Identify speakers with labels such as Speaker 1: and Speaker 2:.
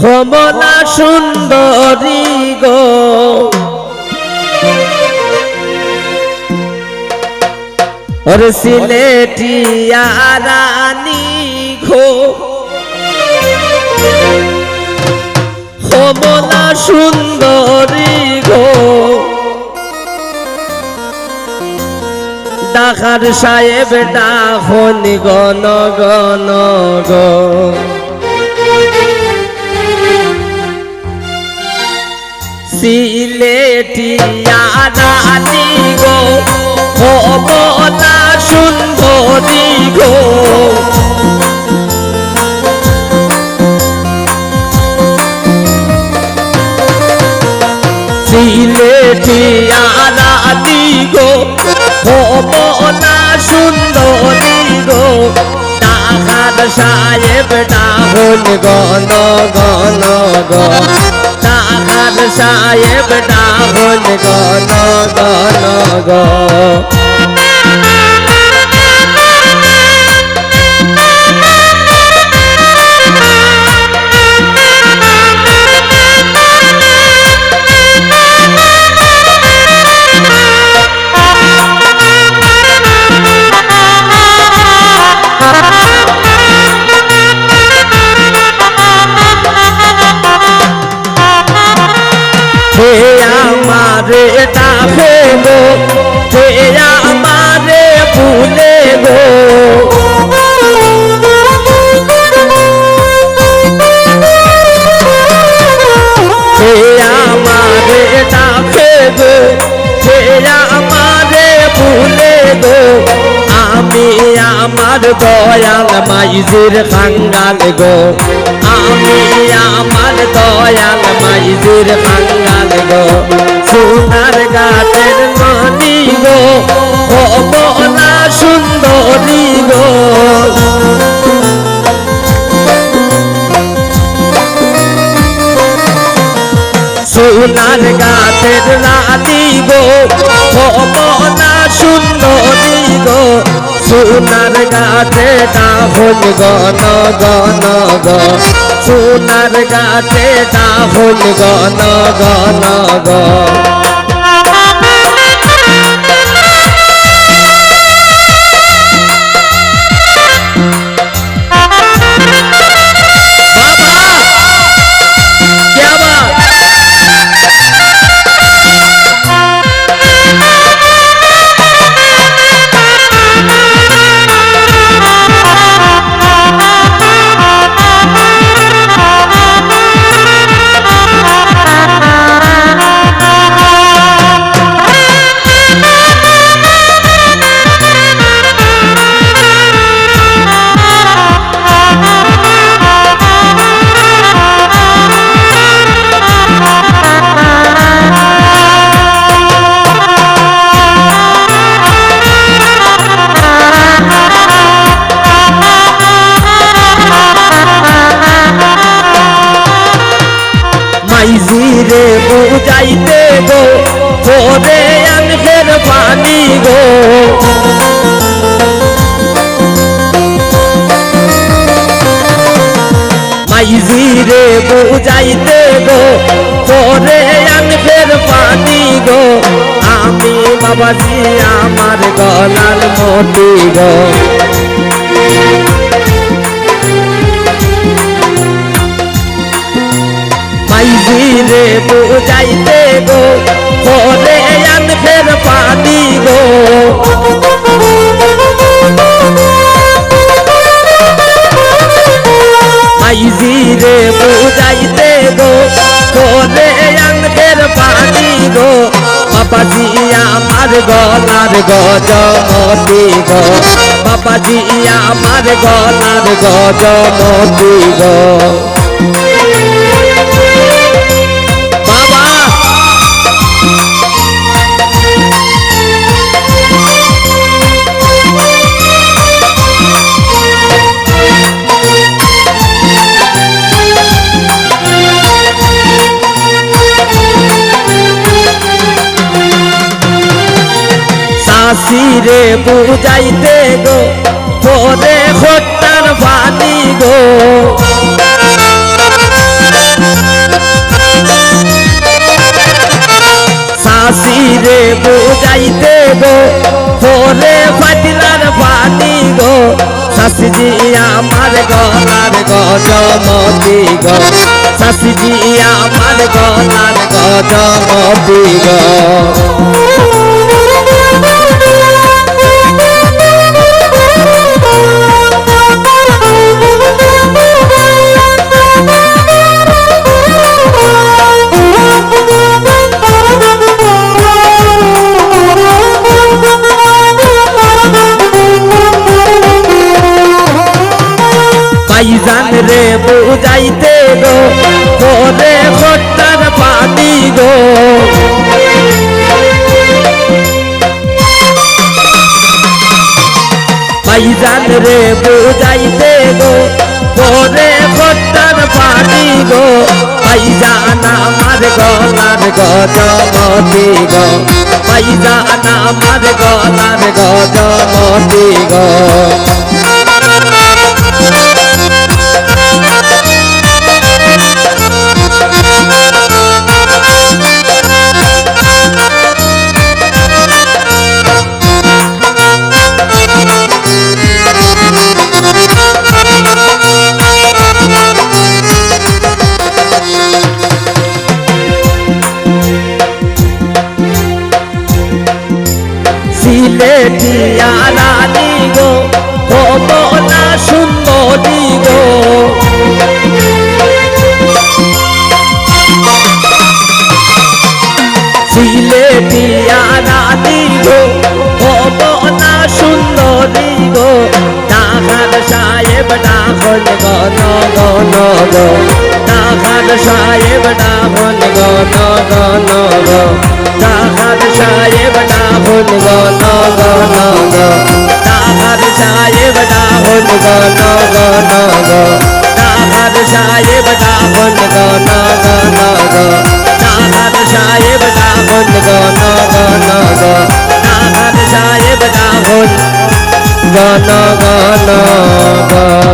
Speaker 1: কমলা সুন্দরী গো और सिलेटिया रानी घो कमला सुंदरी घो डाकार साहेब डाखन गन गन गो सिलेटिया रानी गो कमला सुंदरी गो सिलेटिया रानी गो कमला सुंदरी गो डाकार साहेब डाहन गन गन गो डाकार साहेब डाहन गन गन गो हमारे डाके गो हमारे भूले गो हमारे डाके गो हमारे भूले गो आमी आमार दयाल माइजिर खांगाल गो आमी आमार दयाल माइजिर खांगाल गो सोनार घाटेर नदी गो कमला सुंदरी गो सोनार घाटेर नदी गो कमला सुंदरी गो सोनार घाटे डाहन गन गन गो सोनार घाटे डाहन गन गन गो माइजिरे बुझाइते गो ओरे अंधेर पानी गो माइजिरे बुझाइते गो ओरे अंधेर पानी गो आमी बाबाजी आमार गलार मोती गो माइजिरे बुझाइते गो ओरे अंधेर पानी गो माइजिरे बुझाइते गो ओरे अंधेर पानी गो बाबाजी आमार गलार गजमती गो बाबाजी आमार गलार गजमती गो सिरे बुझाइते गो ओरे खोट्टार पानी गो আসিরে বুঝাইতে গো ভোরে ফাটিলার পানি গো শাশিজি আমার গলার গজমতি গো শাশিজি আমার গলার গজমতি গো ভাইজান রে বুঝাইতে গো ভোরে ফটার পানি গো ভাইজান রে বুঝাইতে গো ভোরে ফটার পানি গো ভাইজান আমার গলার গজমতি গো ভাইজান আমার গলার গজমতি গো সিলেটিয়া রানী গো হবো না সুন্দরী গো সিলেটিয়া রানী গো হবো না সুন্দরী গো ডাকাত সাহেব ডাকন গন গন গো ডাকাত সাহেব ডাকন গন গন গো ডাকাত সাহেব ডাকন গন গন গো ডাকাত সাহেব ডাকন গন গন গো ডাকাত সাহেব ডাকন গন গন গো ডাকাত সাহেব ডাকন গন গন গো ডাকাত সাহেব ডাকন গন গন গো